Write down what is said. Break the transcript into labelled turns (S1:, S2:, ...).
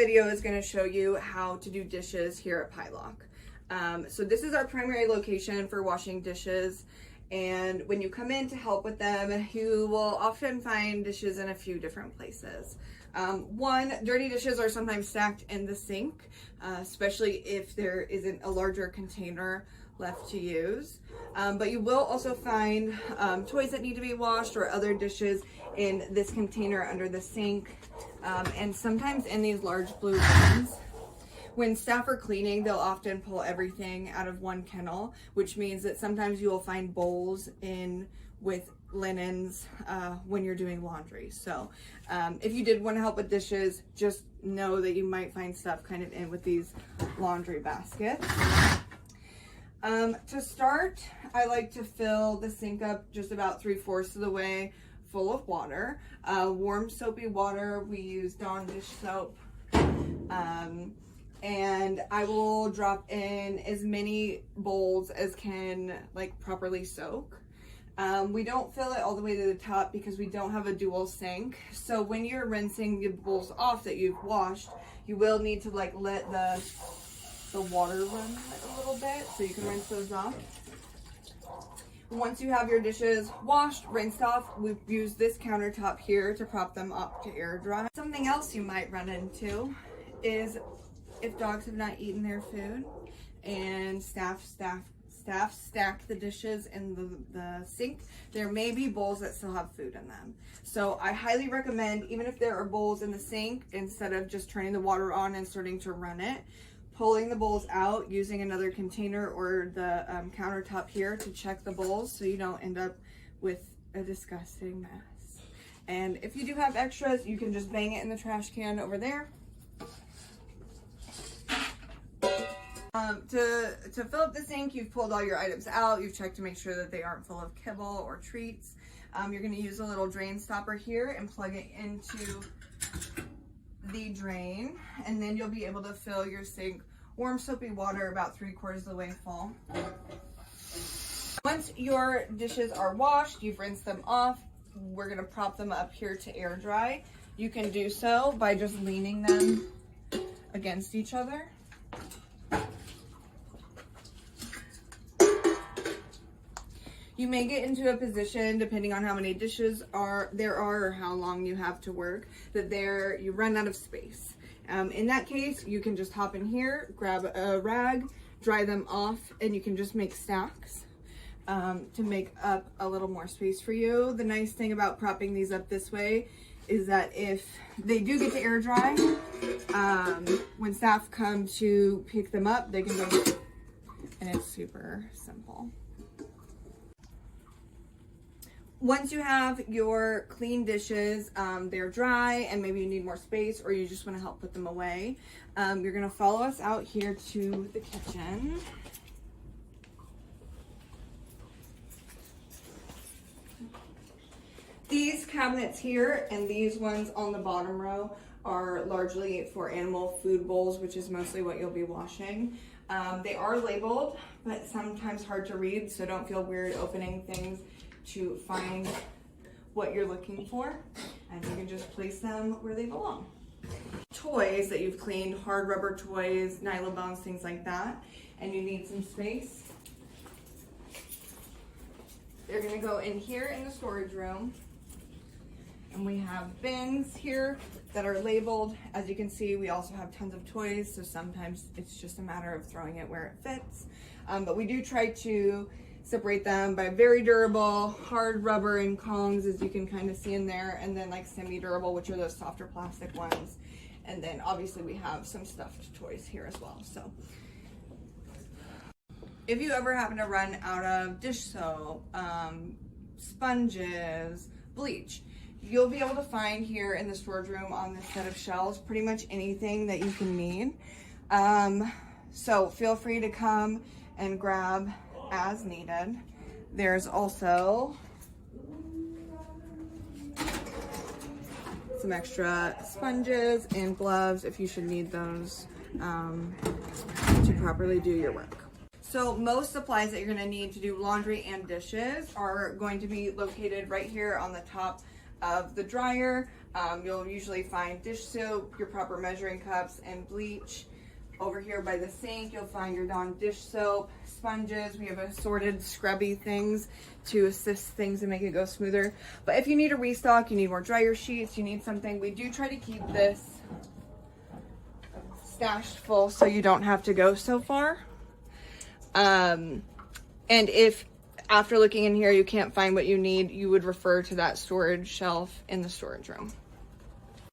S1: video is going to show you how to do dishes here at PPAC. So this is our primary location for washing dishes, and when you come in to help with them, you will often find dishes in a few different places. One, dirty dishes are sometimes stacked in the sink, especially if there isn't a larger container left to use. But you will also find toys that need to be washed or other dishes in this container under the sink, and sometimes in these large blue bins. When staff are cleaning, they'll often pull everything out of one kennel, which means that sometimes you will find bowls in with linens when you're doing laundry. So if you did want to help with dishes, just know that you might find stuff kind of in with these laundry baskets. To start, I like to fill the sink up just about 3/4 of the way full of water. Warm soapy water. We use Dawn dish soap. And I will drop in as many bowls as can like properly soak. We don't fill it all the way to the top because we don't have a dual sink. So when you're rinsing the bowls off that you've washed, you will need to like let the water run like a little bit so you can rinse those off. Once you have your dishes washed, rinsed off, we use this countertop here to prop them up to air dry. Something else you might run into is if dogs have not eaten their food and staff stack the dishes in the sink, there may be bowls that still have food in them. So I highly recommend, even if there are bowls in the sink, instead of just turning the water on and starting to run it, pulling the bowls out, using another container or the countertop here to check the bowls so you don't end up with a disgusting mess. And if you do have extras, you can just bang it in the trash can over there. To fill up the sink, you've pulled all your items out, you've checked to make sure that they aren't full of kibble or treats. You're going to use a little drain stopper here and plug it into the drain, and then you'll be able to fill your sink warm soapy water about 3/4 of the way full. Once your dishes are washed, you've rinsed them off, we're going to prop them up here to air dry. You can do so by just leaning them against each other. You may get into a position, depending on how many dishes there are or how long you have to work, that you run out of space. In that case, you can just hop in here, grab a rag, dry them off, and you can just make stacks to make up a little more space for you. The nice thing about propping these up this way is that if they do get to air dry, when staff come to pick them up, they can go, and it's super simple. Once you have your clean dishes, they're dry and maybe you need more space or you just want to help put them away, you're going to follow us out here to the kitchen. These cabinets here and these ones on the bottom row are largely for animal food bowls, which is mostly what you'll be washing. They are labeled, but sometimes hard to read, so don't feel weird opening things to find what you're looking for, and you can just place them where they belong. Toys that you've cleaned, hard rubber toys, nylon bones, things like that, and you need some space, they're going to go in here in the storage room. And we have bins here that are labeled. As you can see, we also have tons of toys, so sometimes it's just a matter of throwing it where it fits. But we do try to separate them by very durable, hard rubber and Kongs, as you can kind of see in there, and then like semi-durable, which are those softer plastic ones. And then obviously we have some stuffed toys here as well. So if you ever happen to run out of dish soap, sponges, bleach, you'll be able to find here in the storage room on this set of shelves pretty much anything that you can need. So feel free to come and grab as needed. There's also some extra sponges and gloves if you should need those to properly do your work. So most supplies that you're going to need to do laundry and dishes are going to be located right here on the top of the dryer. You'll usually find dish soap, your proper measuring cups, and bleach. Over here by the sink, you'll find your Dawn dish soap, sponges. We have assorted scrubby things to assist things and make it go smoother. But if you need a restock, you need more dryer sheets, you need something, we do try to keep this stashed full so you don't have to go so far. And if after looking in here you can't find what you need, you would refer to that storage shelf in the storage room.